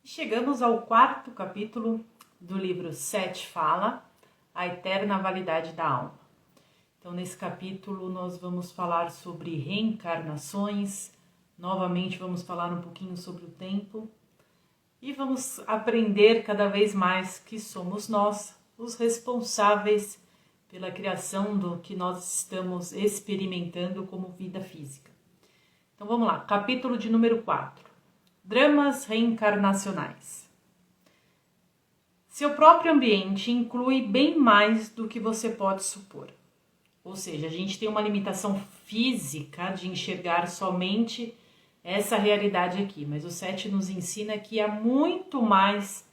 Chegamos ao quarto capítulo do livro 7 Fala, a eterna validade da alma. Então, nesse capítulo, nós vamos falar sobre reencarnações, novamente vamos falar um pouquinho sobre o tempo e vamos aprender cada vez mais que somos nós os responsáveis pela criação do que nós estamos experimentando como vida física. Então, vamos lá, capítulo de número 4. Dramas reencarnacionais. Seu próprio ambiente inclui bem mais do que você pode supor. Ou seja, a gente tem uma limitação física de enxergar somente essa realidade aqui, mas o 7 nos ensina que há muito mais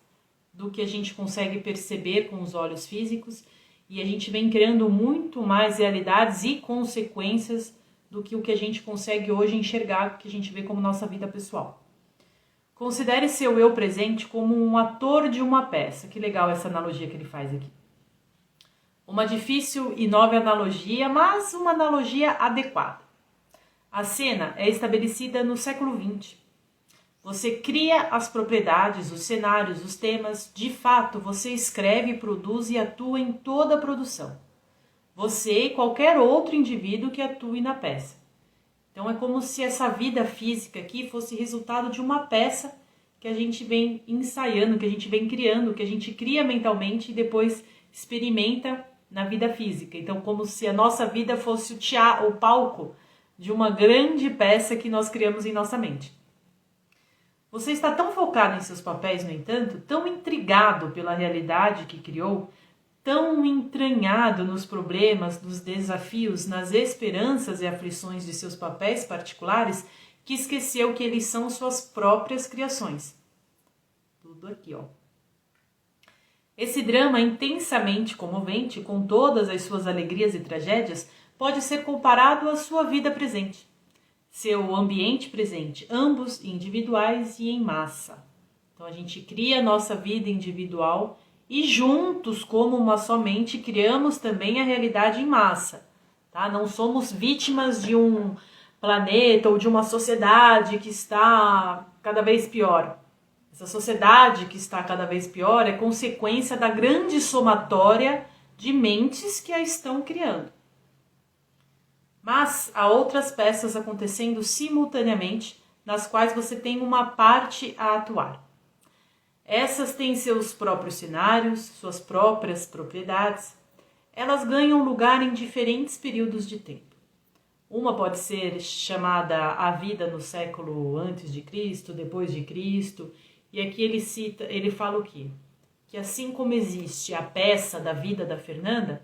do que a gente consegue perceber com os olhos físicos e a gente vem criando muito mais realidades e consequências do que o que a gente consegue hoje enxergar, que a gente vê como nossa vida pessoal. Considere seu eu presente como um ator de uma peça. Que legal essa analogia que ele faz aqui. Uma difícil e nova analogia, mas uma analogia adequada. A cena é estabelecida no século XX. Você cria as propriedades, os cenários, os temas. De fato, você escreve, produz e atua em toda a produção. Você e qualquer outro indivíduo que atue na peça. Então é como se essa vida física aqui fosse resultado de uma peça que a gente vem ensaiando, que a gente vem criando, que a gente cria mentalmente e depois experimenta na vida física. Então como se a nossa vida fosse o palco de uma grande peça que nós criamos em nossa mente. Você está tão focado em seus papéis, no entanto, tão intrigado pela realidade que criou, tão entranhado nos problemas, nos desafios, nas esperanças e aflições de seus papéis particulares, que esqueceu que eles são suas próprias criações. Tudo aqui, ó. Esse drama intensamente comovente, com todas as suas alegrias e tragédias, pode ser comparado à sua vida presente, seu ambiente presente, ambos individuais e em massa. Então a gente cria a nossa vida individual e juntos, como uma só mente, criamos também a realidade em massa. Tá? Não somos vítimas de um planeta ou de uma sociedade que está cada vez pior. Essa sociedade que está cada vez pior é consequência da grande somatória de mentes que a estão criando. Mas há outras peças acontecendo simultaneamente, nas quais você tem uma parte a atuar. Essas têm seus próprios cenários, suas próprias propriedades. Elas ganham lugar em diferentes períodos de tempo. Uma pode ser chamada a vida no século antes de Cristo, depois de Cristo, e aqui ele fala o quê? Que assim como existe a peça da vida da Fernanda,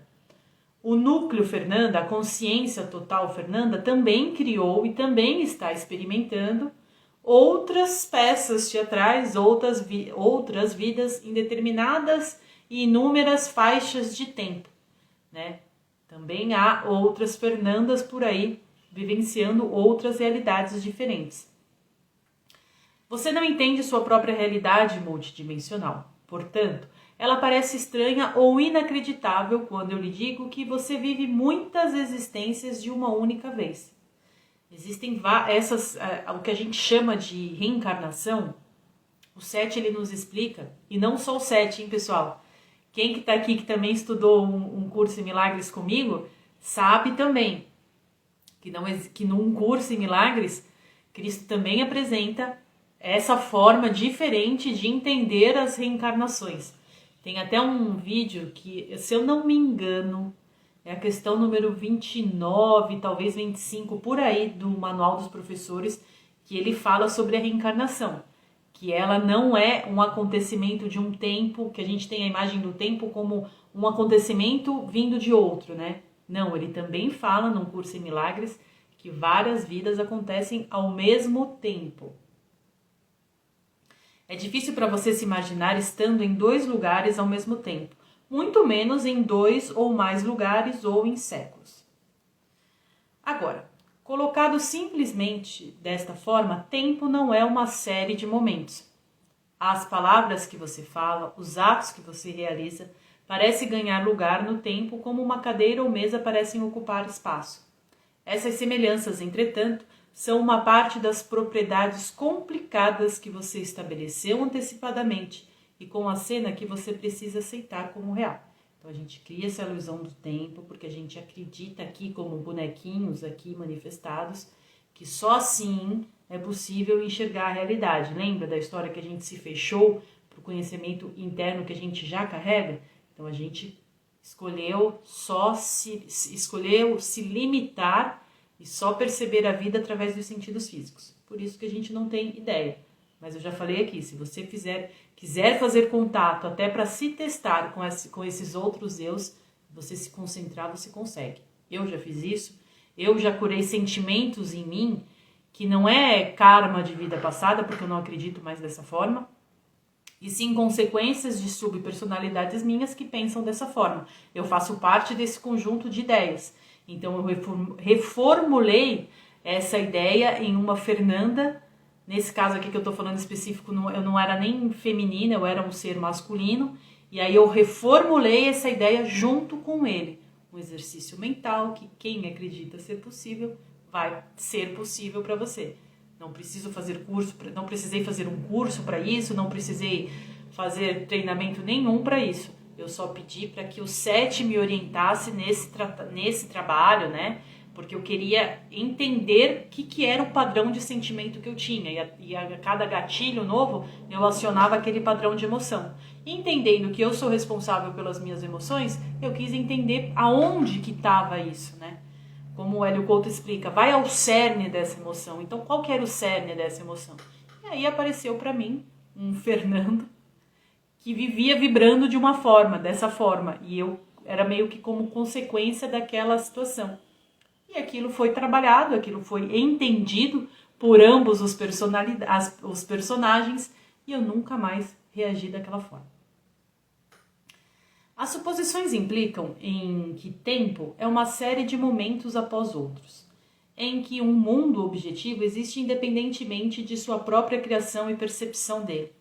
o núcleo Fernanda, a consciência total Fernanda, também criou e também está experimentando outras peças teatrais, outras vidas em determinadas e inúmeras faixas de tempo, né? Também há outras Fernandas por aí, vivenciando outras realidades diferentes. Você não entende sua própria realidade multidimensional, portanto, ela parece estranha ou inacreditável quando eu lhe digo que você vive muitas existências de uma única vez. Existem o que a gente chama de reencarnação. O 7 ele nos explica, e não só o 7, hein, pessoal? Quem que tá aqui que também estudou um curso em milagres comigo, sabe também que num curso em milagres, Cristo também apresenta essa forma diferente de entender as reencarnações. Tem até um vídeo que, se eu não me engano, é a questão número 29, talvez 25, por aí, do Manual dos Professores, que ele fala sobre a reencarnação. Que ela não é um acontecimento de um tempo, que a gente tem a imagem do tempo como um acontecimento vindo de outro, né? Não, ele também fala, num curso em milagres, que várias vidas acontecem ao mesmo tempo. É difícil para você se imaginar estando em dois lugares ao mesmo tempo. Muito menos em 2 ou mais lugares ou em séculos. Agora, colocado simplesmente desta forma, tempo não é uma série de momentos. As palavras que você fala, os atos que você realiza, parecem ganhar lugar no tempo como uma cadeira ou mesa parecem ocupar espaço. Essas semelhanças, entretanto, são uma parte das propriedades complicadas que você estabeleceu antecipadamente e com a cena que você precisa aceitar como real. Então a gente cria essa ilusão do tempo porque a gente acredita aqui como bonequinhos aqui manifestados que só assim é possível enxergar a realidade. Lembra da história que a gente se fechou para o conhecimento interno que a gente já carrega? Então a gente escolheu se limitar e só perceber a vida através dos sentidos físicos. Por isso que a gente não tem ideia. Mas eu já falei aqui, se você quiser fazer contato até para se testar com esses outros eus, você se concentrar, você consegue. Eu já fiz isso, eu já curei sentimentos em mim que não é karma de vida passada, porque eu não acredito mais dessa forma, e sim consequências de subpersonalidades minhas que pensam dessa forma. Eu faço parte desse conjunto de ideias. Então eu reformulei essa ideia em uma Fernanda. Nesse caso aqui que eu tô falando específico, eu não era nem feminina, eu era um ser masculino. E aí eu reformulei essa ideia junto com ele. Um exercício mental que quem acredita ser possível, vai ser possível para você. Não preciso fazer curso, não precisei fazer um curso para isso, não precisei fazer treinamento nenhum para isso. Eu só pedi para que o 7 me orientasse nesse trabalho, né? Porque eu queria entender o que era o padrão de sentimento que eu tinha. E a cada gatilho novo, eu acionava aquele padrão de emoção. E entendendo que eu sou responsável pelas minhas emoções, eu quis entender aonde que estava isso, né? Como o Hélio Couto explica, vai ao cerne dessa emoção. Então, qual que era o cerne dessa emoção? E aí apareceu para mim um Fernando que vivia vibrando de uma forma, dessa forma. E eu era meio que como consequência daquela situação. E aquilo foi trabalhado, aquilo foi entendido por ambos os personagens e eu nunca mais reagi daquela forma. As suposições implicam em que tempo é uma série de momentos após outros, em que um mundo objetivo existe independentemente de sua própria criação e percepção dele,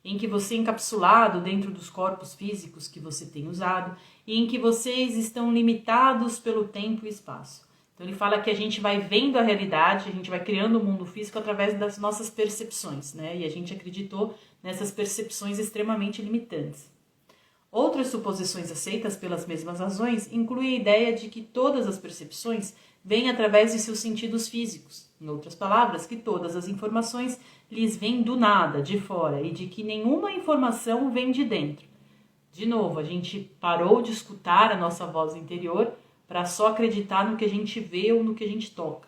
em que você é encapsulado dentro dos corpos físicos que você tem usado e em que vocês estão limitados pelo tempo e espaço. Então ele fala que a gente vai vendo a realidade, a gente vai criando o mundo físico através das nossas percepções, né? E a gente acreditou nessas percepções extremamente limitantes. Outras suposições aceitas pelas mesmas razões incluem a ideia de que todas as percepções vêm através de seus sentidos físicos. Em outras palavras, que todas as informações lhes vêm do nada, de fora, e de que nenhuma informação vem de dentro. De novo, a gente parou de escutar a nossa voz interior para só acreditar no que a gente vê ou no que a gente toca.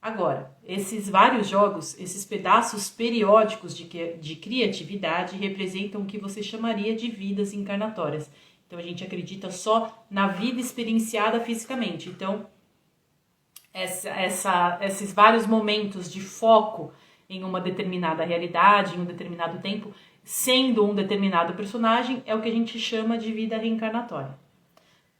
Agora, esses vários jogos, esses pedaços periódicos de criatividade representam o que você chamaria de vidas encarnatórias. Então a gente acredita só na vida experienciada fisicamente. Então, esses vários momentos de foco em uma determinada realidade, em um determinado tempo, sendo um determinado personagem, é o que a gente chama de vida reencarnatória.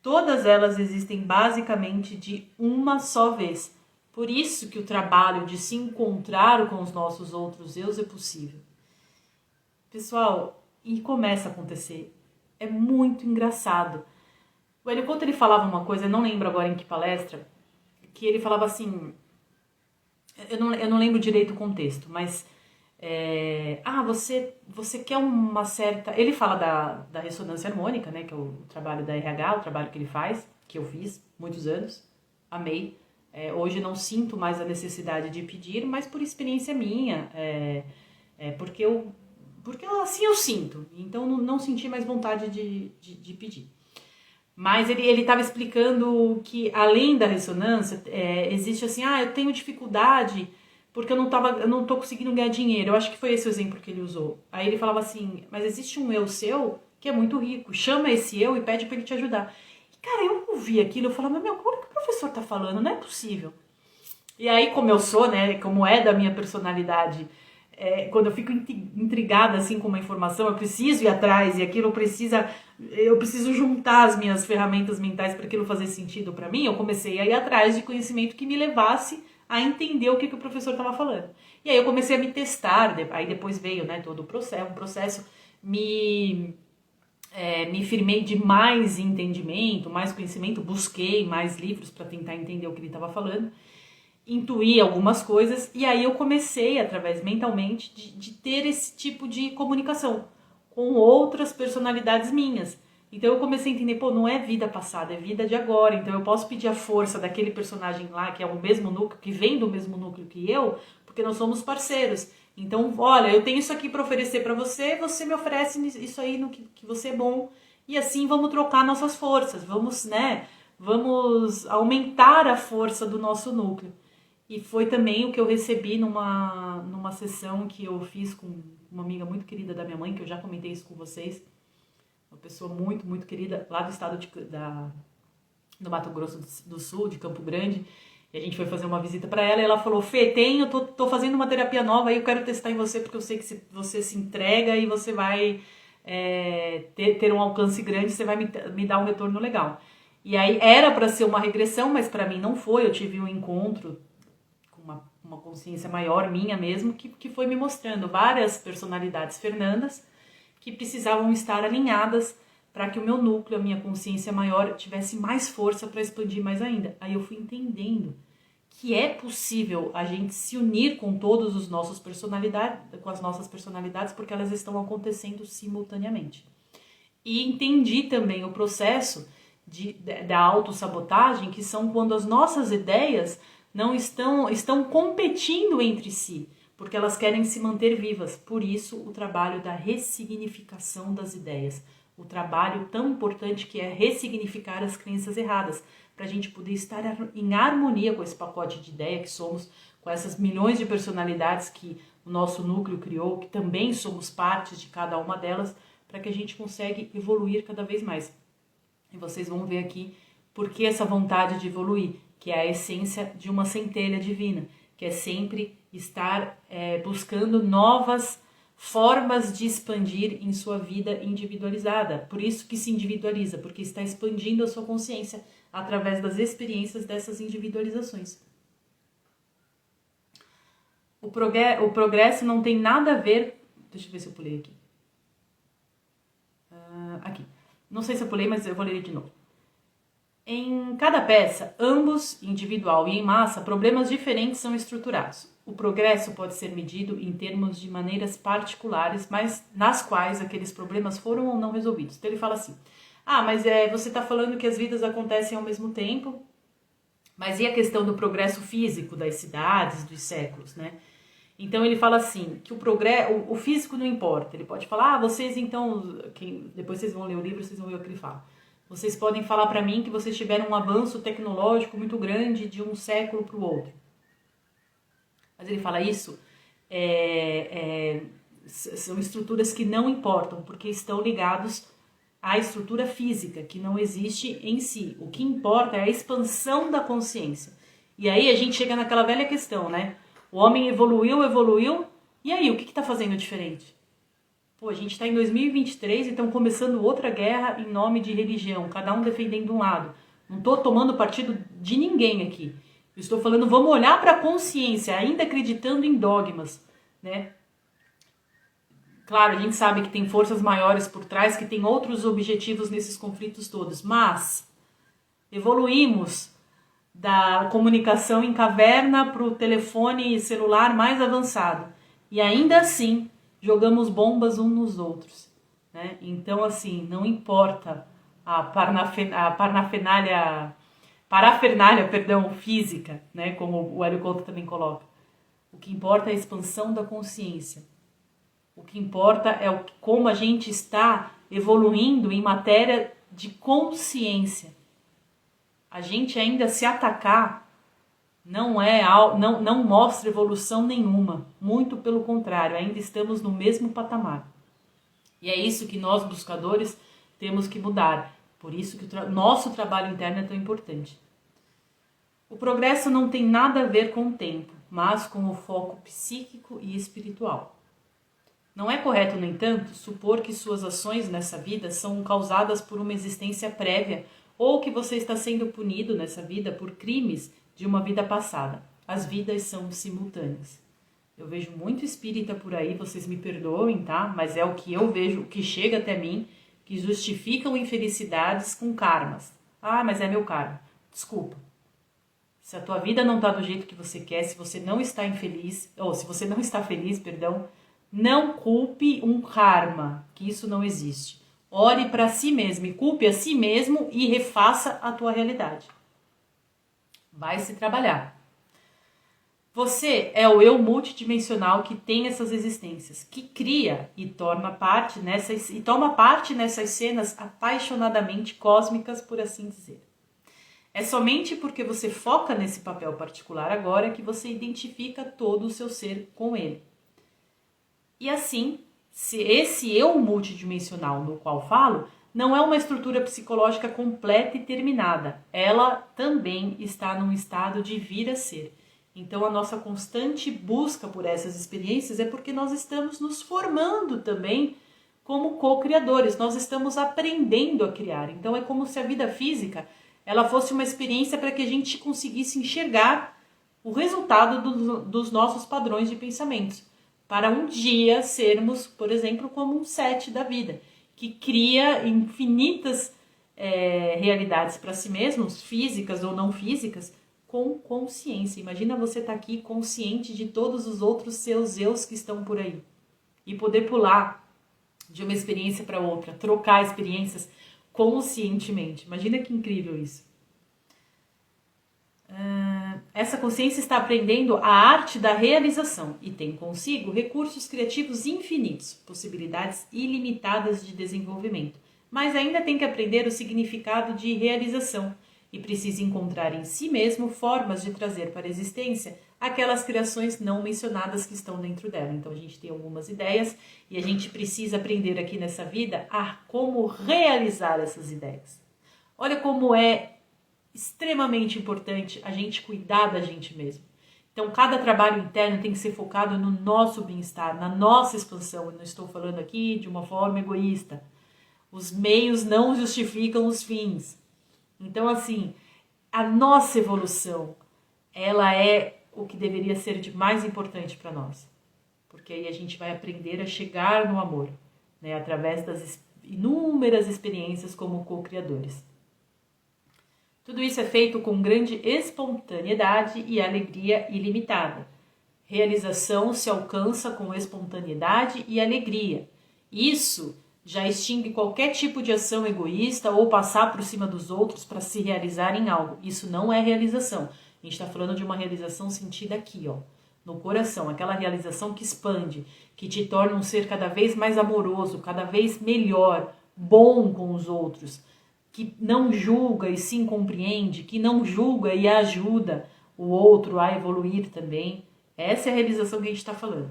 Todas elas existem basicamente de uma só vez. Por isso que o trabalho de se encontrar com os nossos outros eus é possível. Pessoal, e começa a acontecer. É muito engraçado. O Hélio Couto, ele falava uma coisa, eu não lembro agora em que palestra, que ele falava assim, eu não lembro direito o contexto, mas você quer uma certa... Ele fala da ressonância harmônica, né, que é o trabalho da RH, o trabalho que ele faz, que eu fiz muitos anos, amei. Hoje não sinto mais a necessidade de pedir, mas por experiência minha, porque assim eu sinto, então não senti mais vontade de pedir. Mas ele estava explicando que além da ressonância, existe assim, eu tenho dificuldade porque eu não tô conseguindo ganhar dinheiro. Eu acho que foi esse o exemplo que ele usou. Aí ele falava assim, mas existe um eu seu que é muito rico, chama esse eu e pede para ele te ajudar. Cara, eu ouvi aquilo, eu falava, como é que o professor tá falando? Não é possível. E aí, como eu sou, né, como é da minha personalidade, quando eu fico intrigada, assim, com uma informação, eu preciso ir atrás, e aquilo eu preciso juntar as minhas ferramentas mentais para aquilo fazer sentido para mim, eu comecei a ir atrás de conhecimento que me levasse a entender o que o professor estava falando. E aí eu comecei a me testar, aí depois veio, né, todo o processo, me firmei de mais entendimento, mais conhecimento, busquei mais livros para tentar entender o que ele estava falando. intuir algumas coisas, e aí eu comecei, através mentalmente, de ter esse tipo de comunicação com outras personalidades minhas. Então eu comecei a entender, pô, não é vida passada, é vida de agora. Então eu posso pedir a força daquele personagem lá, que é o mesmo núcleo, que vem do mesmo núcleo que eu, porque nós somos parceiros. Então, olha, eu tenho isso aqui para oferecer para você, você me oferece isso aí no que você é bom. E assim vamos trocar nossas forças, vamos, né, vamos aumentar a força do nosso núcleo. E foi também o que eu recebi numa sessão que eu fiz com uma amiga muito querida da minha mãe, que eu já comentei isso com vocês. Uma pessoa muito, muito querida, lá do estado do Mato Grosso do Sul, de Campo Grande. E a gente foi fazer uma visita para ela e ela falou, Fê, tô fazendo uma terapia nova e eu quero testar em você porque eu sei que você se entrega e você vai ter um alcance grande, você vai me dar um retorno legal. E aí era para ser uma regressão, mas para mim não foi. Eu tive um encontro com uma consciência maior, minha mesmo, que foi me mostrando várias personalidades Fernandas que precisavam estar alinhadas para que o meu núcleo, a minha consciência maior, tivesse mais força para expandir mais ainda. Aí eu fui entendendo que é possível a gente se unir com todos os nossos personalidades, com as nossas personalidades, porque elas estão acontecendo simultaneamente. E entendi também o processo da autossabotagem, que são quando as nossas ideias não estão competindo entre si, porque elas querem se manter vivas. Por isso, o trabalho da ressignificação das ideias. O trabalho tão importante que é ressignificar as crenças erradas, para a gente poder estar em harmonia com esse pacote de ideia que somos, com essas milhões de personalidades que o nosso núcleo criou, que também somos partes de cada uma delas, para que a gente consiga evoluir cada vez mais. E vocês vão ver aqui por que essa vontade de evoluir, que é a essência de uma centelha divina, que é sempre estar buscando novas formas de expandir em sua vida individualizada. Por isso que se individualiza, porque está expandindo a sua consciência através das experiências dessas individualizações. O progresso não tem nada a ver... Deixa eu ver se eu pulei aqui. Aqui. Não sei se eu pulei, mas eu vou ler de novo. Em cada peça, ambos, individual e em massa, problemas diferentes são estruturados. O progresso pode ser medido em termos de maneiras particulares, mas nas quais aqueles problemas foram ou não resolvidos. Então ele fala assim, mas você está falando que as vidas acontecem ao mesmo tempo, mas e a questão do progresso físico das cidades, dos séculos, né? Então ele fala assim, que o físico não importa. Ele pode falar, vocês então, depois vocês vão ler o livro, vocês vão ver o que ele fala. Vocês podem falar para mim que vocês tiveram um avanço tecnológico muito grande de um século para o outro. Mas ele fala isso, são estruturas que não importam, porque estão ligados à estrutura física, que não existe em si. O que importa é a expansão da consciência. E aí a gente chega naquela velha questão, né? O homem evoluiu, e aí, o que está fazendo diferente? Pô, a gente está em 2023 e estão começando outra guerra em nome de religião, cada um defendendo um lado. Não estou tomando partido de ninguém aqui. Eu estou falando, vamos olhar para a consciência, ainda acreditando em dogmas, né? Claro, a gente sabe que tem forças maiores por trás, que tem outros objetivos nesses conflitos todos, mas evoluímos da comunicação em caverna para o telefone celular mais avançado. E ainda assim, jogamos bombas uns nos outros, né? Então, assim, não importa a parafernália física, né? Como o Hélio Couto também coloca. O que importa é a expansão da consciência. O que importa é como a gente está evoluindo em matéria de consciência. A gente ainda se atacar não mostra evolução nenhuma. Muito pelo contrário, ainda estamos no mesmo patamar. E é isso que nós, buscadores, temos que mudar. Por isso que o nosso trabalho interno é tão importante. O progresso não tem nada a ver com o tempo, mas com o foco psíquico e espiritual. Não é correto, no entanto, supor que suas ações nessa vida são causadas por uma existência prévia ou que você está sendo punido nessa vida por crimes de uma vida passada. As vidas são simultâneas. Eu vejo muito espírita por aí, vocês me perdoem, tá? Mas é o que eu vejo, o que chega até mim, que justificam infelicidades com karmas. Mas é meu karma. Desculpa. Se a tua vida não está do jeito que você quer, se você não está infeliz, ou se você não está feliz, perdão, não culpe um karma, que isso não existe. Ore para si mesmo e culpe a si mesmo e refaça a tua realidade. Vai se trabalhar. Você é o eu multidimensional que tem essas existências, que cria e toma parte nessas cenas apaixonadamente cósmicas, por assim dizer. É somente porque você foca nesse papel particular agora que você identifica todo o seu ser com ele. E assim, se esse eu multidimensional no qual falo, não é uma estrutura psicológica completa e terminada. Ela também está num estado de vir a ser. Então a nossa constante busca por essas experiências é porque nós estamos nos formando também como co-criadores. Nós estamos aprendendo a criar. Então é como se a vida física ela fosse uma experiência para que a gente conseguisse enxergar o resultado dos nossos padrões de pensamentos. Para um dia sermos, por exemplo, como um set da vida, que cria infinitas realidades para si mesmos, físicas ou não físicas, com consciência. Imagina você estar aqui consciente de todos os outros seus eus que estão por aí. E poder pular de uma experiência para outra, trocar experiências conscientemente. Imagina que incrível isso. Essa consciência está aprendendo a arte da realização e tem consigo recursos criativos infinitos, possibilidades ilimitadas de desenvolvimento, mas ainda tem que aprender o significado de realização e precisa encontrar em si mesmo formas de trazer para a existência aquelas criações não mencionadas que estão dentro dela. Então a gente tem algumas ideias e a gente precisa aprender aqui nessa vida a como realizar essas ideias. Olha como é extremamente importante a gente cuidar da gente mesmo. Então cada trabalho interno tem que ser focado no nosso bem-estar, na nossa expansão. Eu não estou falando aqui de uma forma egoísta. Os meios não justificam os fins. Então assim, a nossa evolução, ela é o que deveria ser de mais importante para nós. Porque aí a gente vai aprender a chegar no amor, né, através das inúmeras experiências como co-criadores. Tudo isso é feito com grande espontaneidade e alegria ilimitada. Realização se alcança com espontaneidade e alegria. Isso já extingue qualquer tipo de ação egoísta ou passar por cima dos outros para se realizar em algo. Isso não é realização. A gente está falando de uma realização sentida aqui, ó, no coração. Aquela realização que expande, que te torna um ser cada vez mais amoroso, cada vez melhor, bom com os outros, que não julga e sim compreende, que não julga e ajuda o outro a evoluir também. Essa é a realização que a gente está falando.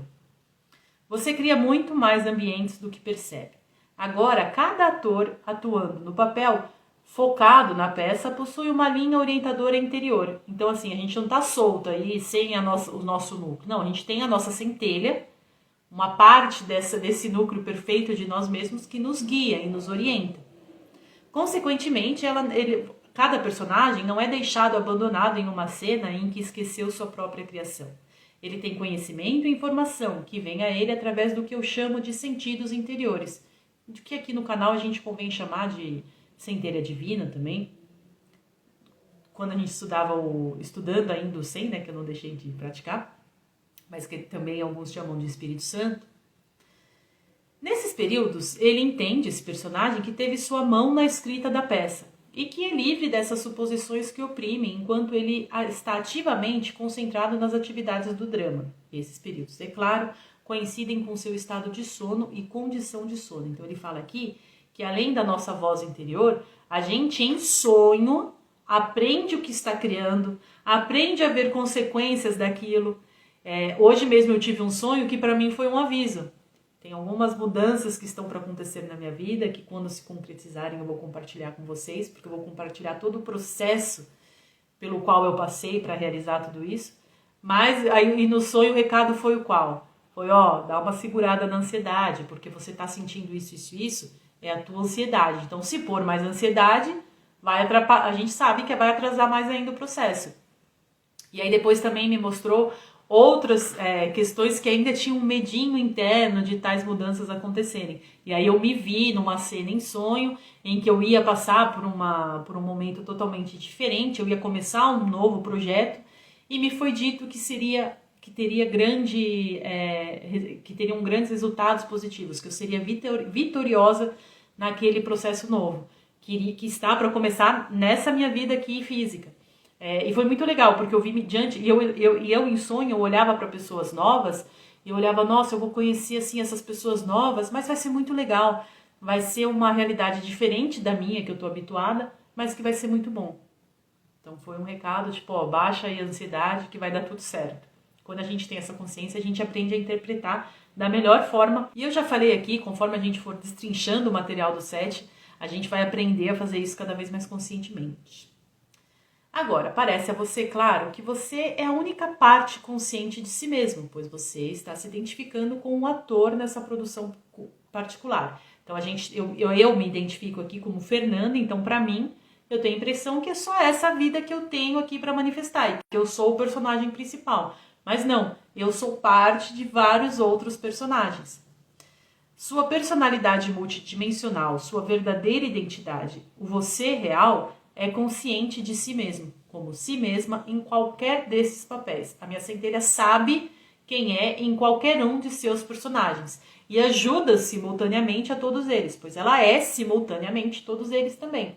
Você cria muito mais ambientes do que percebe. Agora, cada ator atuando no papel, focado na peça, possui uma linha orientadora interior. Então, assim, a gente não está solto aí sem o nosso núcleo. Não, a gente tem a nossa centelha, uma parte desse núcleo perfeito de nós mesmos que nos guia e nos orienta. Consequentemente, cada personagem não é deixado abandonado em uma cena em que esqueceu sua própria criação. Ele tem conhecimento e informação que vem a ele através do que eu chamo de sentidos interiores, de que aqui no canal a gente convém chamar de centelha divina também. Quando a gente estudando ainda o Sen, né, que eu não deixei de praticar, mas que também alguns chamam de Espírito Santo. Nesses períodos, ele entende, esse personagem, que teve sua mão na escrita da peça e que é livre dessas suposições que oprimem enquanto ele está ativamente concentrado nas atividades do drama. Esses períodos, é claro, coincidem com seu estado de sono e condição de sono. Então ele fala aqui que além da nossa voz interior, a gente em sonho aprende o que está criando, aprende a ver consequências daquilo. Hoje mesmo eu tive um sonho que para mim foi um aviso. Tem algumas mudanças que estão para acontecer na minha vida, que quando se concretizarem eu vou compartilhar com vocês, porque eu vou compartilhar todo o processo pelo qual eu passei para realizar tudo isso. Mas aí no sonho o recado foi o qual? Foi, dá uma segurada na ansiedade, porque você está sentindo isso, é a tua ansiedade. Então, se pôr mais ansiedade, vai atrapalhar, a gente sabe que vai atrasar mais ainda o processo. E aí depois também me mostrou outras questões que ainda tinham um medinho interno de tais mudanças acontecerem. E aí eu me vi numa cena em sonho em que eu ia passar por um momento totalmente diferente, eu ia começar um novo projeto e me foi dito que teriam grandes resultados positivos, que eu seria vitoriosa naquele processo novo, que está para começar nessa minha vida aqui física. E foi muito legal, porque eu vi diante, e eu em sonho, eu olhava para pessoas novas, e eu olhava, nossa, eu vou conhecer assim essas pessoas novas, mas vai ser muito legal, vai ser uma realidade diferente da minha, que eu estou habituada, mas que vai ser muito bom. Então foi um recado, tipo, ó, baixa aí a ansiedade que vai dar tudo certo. Quando a gente tem essa consciência, a gente aprende a interpretar da melhor forma. E eu já falei aqui, conforme a gente for destrinchando o material do 7, a gente vai aprender a fazer isso cada vez mais conscientemente. Agora, parece a você, claro, que você é a única parte consciente de si mesmo, pois você está se identificando com um ator nessa produção particular. Então, eu me identifico aqui como Fernanda, então, para mim, eu tenho a impressão que é só essa vida que eu tenho aqui para manifestar, e que eu sou o personagem principal. Mas não, eu sou parte de vários outros personagens. Sua personalidade multidimensional, sua verdadeira identidade, o você real, é consciente de si mesmo, como si mesma em qualquer desses papéis. A minha centelha sabe quem é em qualquer um de seus personagens e ajuda simultaneamente a todos eles, pois ela é simultaneamente todos eles também.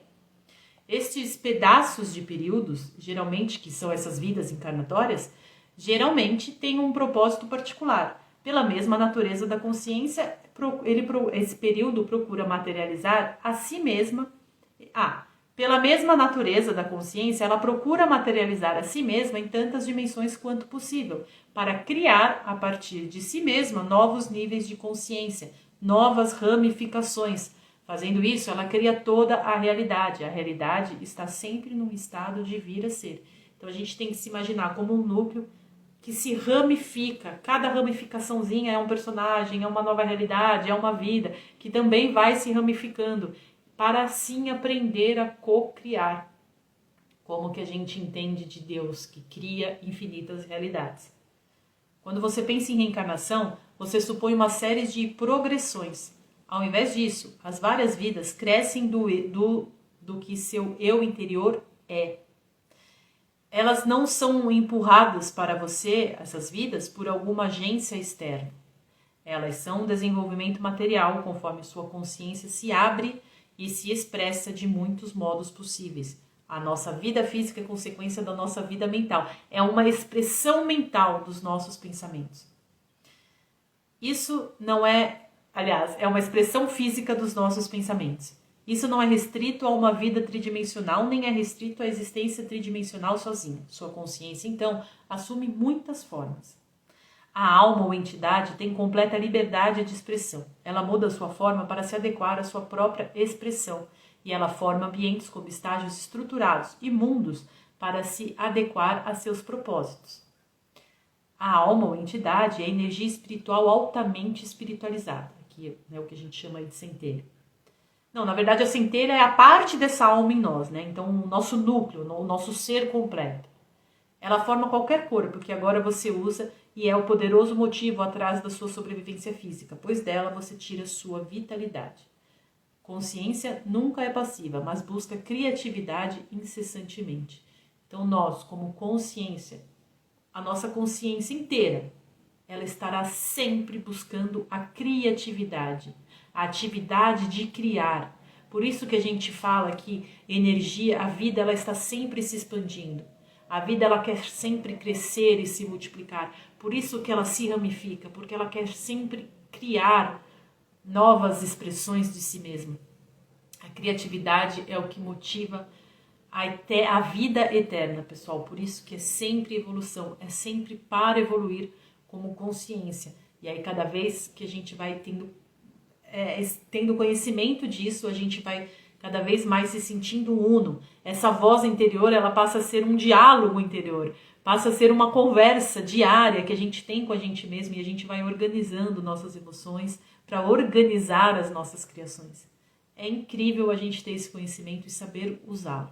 Estes pedaços de períodos, geralmente que são essas vidas encarnatórias, geralmente têm um propósito particular. Pela mesma natureza da consciência, esse período procura materializar a si mesma. Pela mesma natureza da consciência, ela procura materializar a si mesma em tantas dimensões quanto possível, para criar, a partir de si mesma, novos níveis de consciência, novas ramificações. Fazendo isso, ela cria toda a realidade. A realidade está sempre num estado de vir a ser. Então, a gente tem que se imaginar como um núcleo que se ramifica. Cada ramificaçãozinha é um personagem, é uma nova realidade, é uma vida, que também vai se ramificando, para assim aprender a co-criar, como que a gente entende de Deus, que cria infinitas realidades. Quando você pensa em reencarnação, você supõe uma série de progressões. Ao invés disso, as várias vidas crescem do que seu eu interior é. Elas não são empurradas para você, essas vidas, por alguma agência externa. Elas são um desenvolvimento material, conforme sua consciência se abre e se expressa de muitos modos possíveis. A nossa vida física é consequência da nossa vida mental. É uma expressão mental dos nossos pensamentos. Isso não é, aliás, é uma expressão física dos nossos pensamentos. Isso não é restrito a uma vida tridimensional, nem é restrito à existência tridimensional sozinha. Sua consciência, então, assume muitas formas. A alma ou entidade tem completa liberdade de expressão. Ela muda sua forma para se adequar à sua própria expressão e ela forma ambientes como estágios estruturados e mundos para se adequar a seus propósitos. A alma ou entidade é energia espiritual altamente espiritualizada, que é o que a gente chama de centelha. Não, na verdade a centelha é a parte dessa alma em nós, né? Então o nosso núcleo, o nosso ser completo. Ela forma qualquer corpo que agora você usa e é o poderoso motivo atrás da sua sobrevivência física, pois dela você tira sua vitalidade. Consciência nunca é passiva, mas busca criatividade incessantemente. Então nós, como consciência, a nossa consciência inteira, ela estará sempre buscando a criatividade, a atividade de criar. Por isso que a gente fala que energia, a vida, ela está sempre se expandindo. A vida, ela quer sempre crescer e se multiplicar. Por isso que ela se ramifica, porque ela quer sempre criar novas expressões de si mesma. A criatividade é o que motiva a vida eterna, pessoal. Por isso que é sempre evolução, é sempre para evoluir como consciência. E aí, cada vez que a gente vai tendo conhecimento disso, a gente vai cada vez mais se sentindo uno. Essa voz interior, ela passa a ser um diálogo interior, passa a ser uma conversa diária que a gente tem com a gente mesmo e a gente vai organizando nossas emoções para organizar as nossas criações. É incrível a gente ter esse conhecimento e saber usá-lo.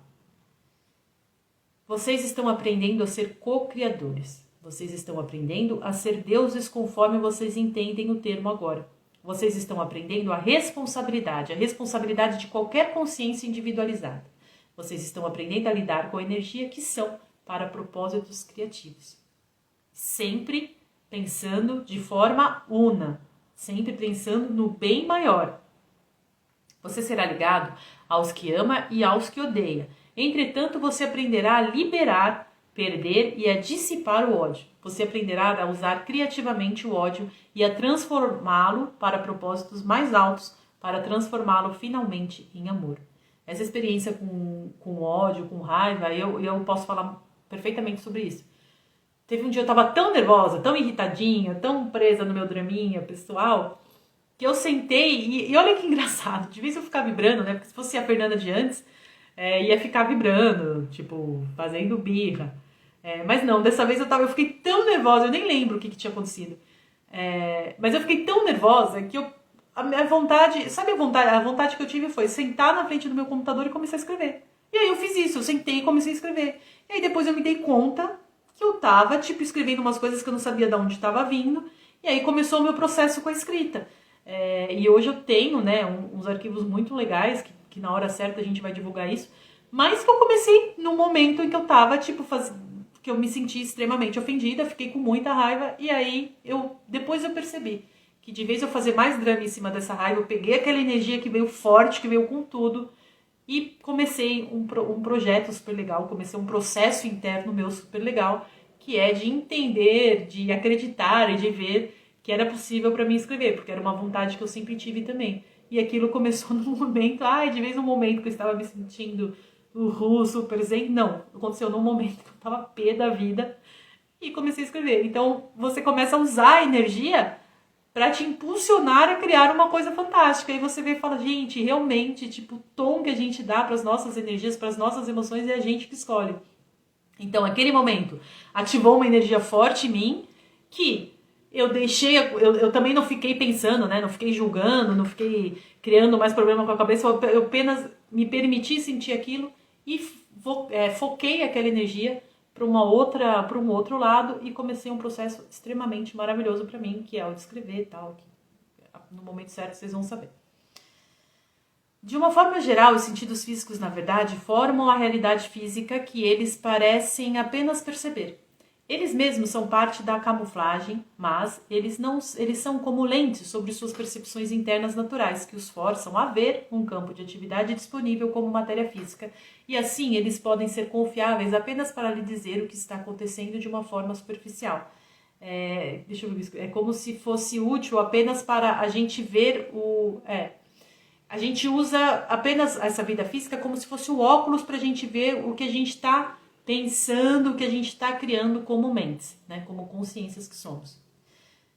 Vocês estão aprendendo a ser co-criadores. Vocês estão aprendendo a ser deuses conforme vocês entendem o termo agora. Vocês estão aprendendo a responsabilidade de qualquer consciência individualizada. Vocês estão aprendendo a lidar com a energia que são para propósitos criativos. Sempre pensando de forma una, sempre pensando no bem maior. Você será ligado aos que ama e aos que odeia. Entretanto, você aprenderá a liberar, perder e a dissipar o ódio. Você aprenderá a usar criativamente o ódio e a transformá-lo para propósitos mais altos, para transformá-lo finalmente em amor. Essa experiência com ódio, com raiva, eu posso falar perfeitamente sobre isso. Teve um dia eu tava tão nervosa, tão irritadinha, tão presa no meu draminha pessoal, que eu sentei e olha que engraçado, de vez eu ficar vibrando, né? Porque se fosse a Fernanda de antes, ia ficar vibrando, tipo, fazendo birra. Mas não, dessa vez eu fiquei tão nervosa, eu nem lembro o que tinha acontecido. Mas eu fiquei tão nervosa que a minha vontade, sabe a vontade que eu tive foi sentar na frente do meu computador e começar a escrever. E aí eu fiz isso, eu sentei e comecei a escrever. E aí depois eu me dei conta que eu tava, tipo, escrevendo umas coisas que eu não sabia de onde estava vindo. E aí começou o meu processo com a escrita. E hoje eu tenho, né, uns arquivos muito legais, que na hora certa a gente vai divulgar isso. Mas que eu comecei num momento em que eu tava, tipo, que eu me senti extremamente ofendida, fiquei com muita raiva. E aí, depois eu percebi que de vez eu fazer mais drama em cima dessa raiva, eu peguei aquela energia que veio forte, que veio com tudo, e comecei um projeto super legal, comecei um processo interno meu super legal, que é de entender, de acreditar e de ver que era possível para mim escrever, porque era uma vontade que eu sempre tive também. E aquilo começou num momento, de vez um momento que eu estava me sentindo super zen, não, aconteceu num momento que eu estava pé da vida e comecei a escrever. Então você começa a usar a energia para te impulsionar a criar uma coisa fantástica. E você vê e fala, gente, realmente, tipo, o tom que a gente dá para as nossas energias, para as nossas emoções, é a gente que escolhe. Então, aquele momento ativou uma energia forte em mim, que eu deixei, eu também não fiquei pensando, né? Não fiquei julgando, não fiquei criando mais problema com a cabeça, eu apenas me permiti sentir aquilo e foquei aquela energia para um outro lado e comecei um processo extremamente maravilhoso para mim, que é o de escrever e tal, que no momento certo vocês vão saber. De uma forma geral, os sentidos físicos, na verdade, formam a realidade física que eles parecem apenas perceber. Eles mesmos são parte da camuflagem, mas eles são como lentes sobre suas percepções internas naturais, que os forçam a ver um campo de atividade disponível como matéria física, e assim eles podem ser confiáveis apenas para lhe dizer o que está acontecendo de uma forma superficial. Deixa eu ver, é como se fosse útil apenas para a gente ver a gente usa apenas essa vida física como se fosse o óculos para a gente ver o que a gente está pensando, o que a gente está criando como mentes, né? Como consciências que somos.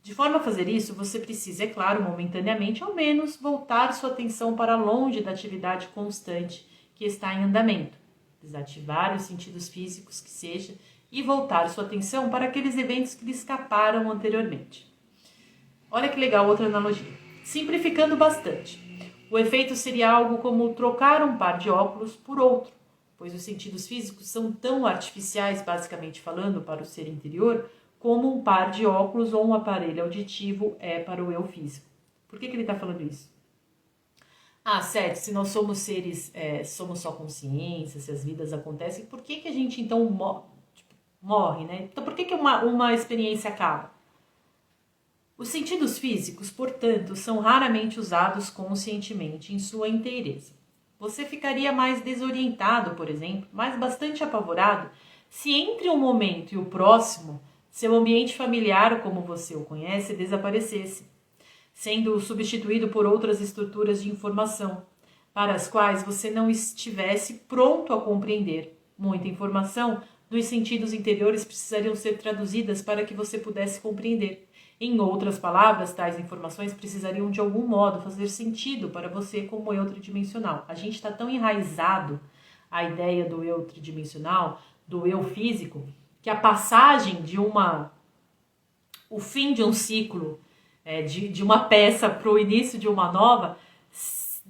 De forma a fazer isso, você precisa, é claro, momentaneamente, ao menos, voltar sua atenção para longe da atividade constante que está em andamento. Desativar os sentidos físicos que seja e voltar sua atenção para aqueles eventos que lhe escaparam anteriormente. Olha que legal, outra analogia. Simplificando bastante, o efeito seria algo como trocar um par de óculos por outro, pois os sentidos físicos são tão artificiais, basicamente falando, para o ser interior, como um par de óculos ou um aparelho auditivo é para o eu físico. Por que ele está falando isso? Sete, se nós somos seres, somos só consciência, se as vidas acontecem, por que a gente então morre, né? Então por que uma experiência acaba? Os sentidos físicos, portanto, são raramente usados conscientemente em sua inteireza. Você ficaria mais desorientado, por exemplo, mas bastante apavorado, se entre um momento e o próximo, seu ambiente familiar, como você o conhece, desaparecesse, sendo substituído por outras estruturas de informação, para as quais você não estivesse pronto a compreender. Muita informação dos sentidos interiores precisariam ser traduzidas para que você pudesse compreender. Em outras palavras, tais informações precisariam de algum modo fazer sentido para você como eu tridimensional. A gente está tão enraizado à ideia do eu tridimensional, do eu físico, que a passagem o fim de um ciclo, de uma peça para o início de uma nova,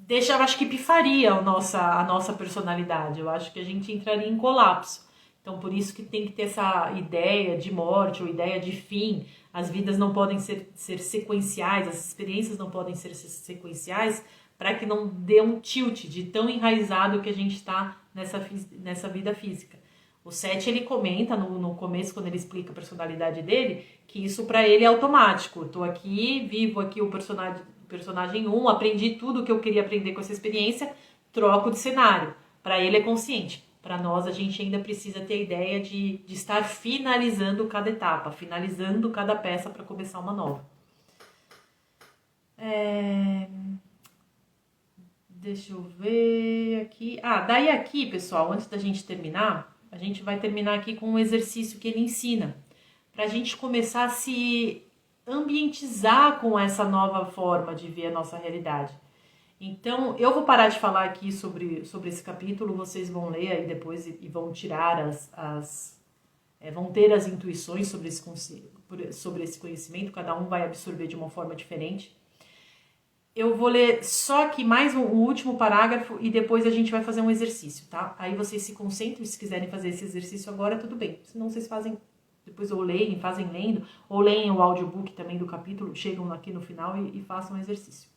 eu acho que pifaria a nossa personalidade. Eu acho que a gente entraria em colapso. Então, por isso que tem que ter essa ideia de morte ou ideia de fim. As vidas não podem ser sequenciais, as experiências não podem ser sequenciais, para que não dê um tilt de tão enraizado que a gente está nessa vida física. O Seth, ele comenta no começo, quando ele explica a personalidade dele, que isso para ele é automático. Estou aqui, vivo aqui o personagem 1, aprendi tudo o que eu queria aprender com essa experiência, troco de cenário. Para ele é consciente. Para nós, a gente ainda precisa ter a ideia de estar finalizando cada etapa, finalizando cada peça para começar uma nova. Deixa eu ver aqui. Daí aqui, pessoal, antes da gente terminar, a gente vai terminar aqui com um exercício que ele ensina, para a gente começar a se ambientizar com essa nova forma de ver a nossa realidade. Então, eu vou parar de falar aqui sobre esse capítulo, vocês vão ler aí depois e vão tirar vão ter as intuições sobre esse conhecimento, cada um vai absorver de uma forma diferente. Eu vou ler só aqui mais um último parágrafo e depois a gente vai fazer um exercício, tá? Aí vocês se concentram, se quiserem fazer esse exercício agora, tudo bem. Senão vocês fazem, depois ou leem, fazem lendo, ou leem o audiobook também do capítulo, chegam aqui no final e façam o exercício.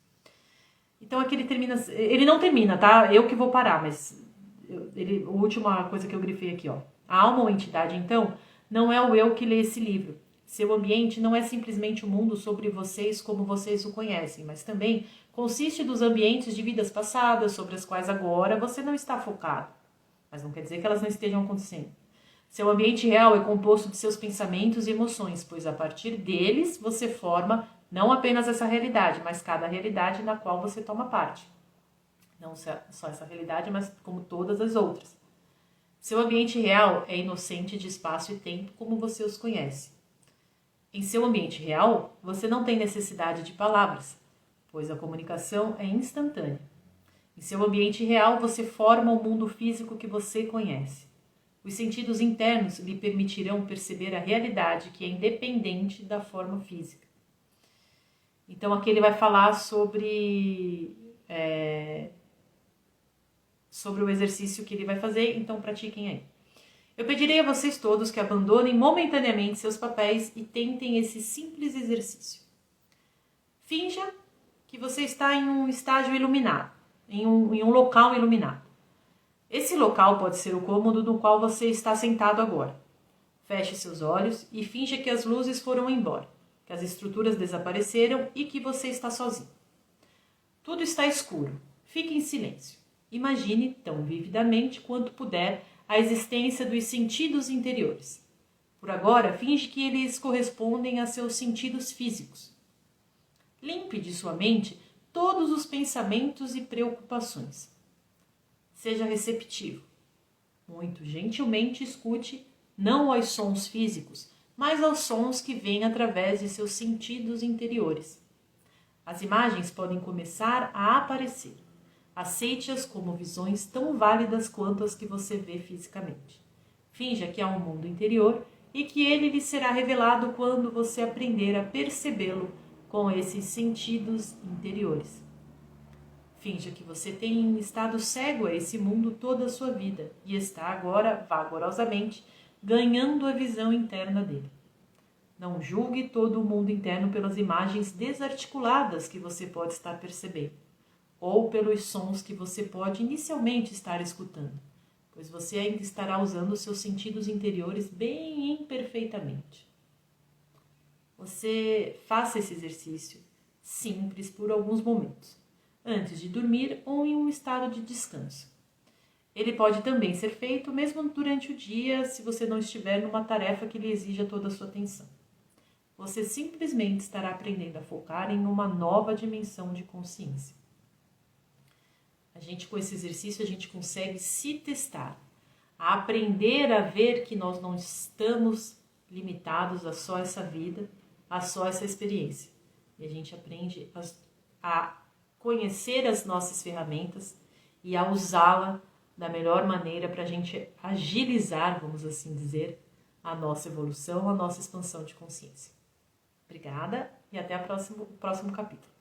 Então aqui ele não termina, tá? Eu que vou parar, mas a última coisa que eu grifei aqui, ó. A alma ou entidade, então, não é o eu que lê esse livro. Seu ambiente não é simplesmente o mundo sobre vocês como vocês o conhecem, mas também consiste dos ambientes de vidas passadas sobre as quais agora você não está focado. Mas não quer dizer que elas não estejam acontecendo. Seu ambiente real é composto de seus pensamentos e emoções, pois a partir deles você forma não apenas essa realidade, mas cada realidade na qual você toma parte. Não só essa realidade, mas como todas as outras. Seu ambiente real é inocente de espaço e tempo como você os conhece. Em seu ambiente real, você não tem necessidade de palavras, pois a comunicação é instantânea. Em seu ambiente real, você forma o mundo físico que você conhece. Os sentidos internos lhe permitirão perceber a realidade que é independente da forma física. Então aqui ele vai falar sobre o exercício que ele vai fazer, então pratiquem aí. Eu pedirei a vocês todos que abandonem momentaneamente seus papéis e tentem esse simples exercício. Finja que você está em um estágio iluminado, em um local iluminado. Esse local pode ser o cômodo no qual você está sentado agora. Feche seus olhos e finja que as luzes foram embora, que as estruturas desapareceram e que você está sozinho. Tudo está escuro. Fique em silêncio. Imagine tão vividamente quanto puder a existência dos sentidos interiores. Por agora, finge que eles correspondem a seus sentidos físicos. Limpe de sua mente todos os pensamentos e preocupações. Seja receptivo. Muito gentilmente escute não aos sons físicos, mas aos sons que vêm através de seus sentidos interiores. As imagens podem começar a aparecer. Aceite-as como visões tão válidas quanto as que você vê fisicamente. Finja que há um mundo interior e que ele lhe será revelado quando você aprender a percebê-lo com esses sentidos interiores. Finja que você tem estado cego a esse mundo toda a sua vida e está agora, vagarosamente, ganhando a visão interna dele. Não julgue todo o mundo interno pelas imagens desarticuladas que você pode estar percebendo, ou pelos sons que você pode inicialmente estar escutando, pois você ainda estará usando seus sentidos interiores bem imperfeitamente. Você faça esse exercício simples por alguns momentos, antes de dormir ou em um estado de descanso. Ele pode também ser feito mesmo durante o dia, se você não estiver numa tarefa que lhe exija toda a sua atenção. Você simplesmente estará aprendendo a focar em uma nova dimensão de consciência. Com esse exercício, a gente consegue se testar, a aprender a ver que nós não estamos limitados a só essa vida, a só essa experiência. E a gente aprende a conhecer as nossas ferramentas e a usá-la da melhor maneira para a gente agilizar, vamos assim dizer, a nossa evolução, a nossa expansão de consciência. Obrigada e até o próximo capítulo.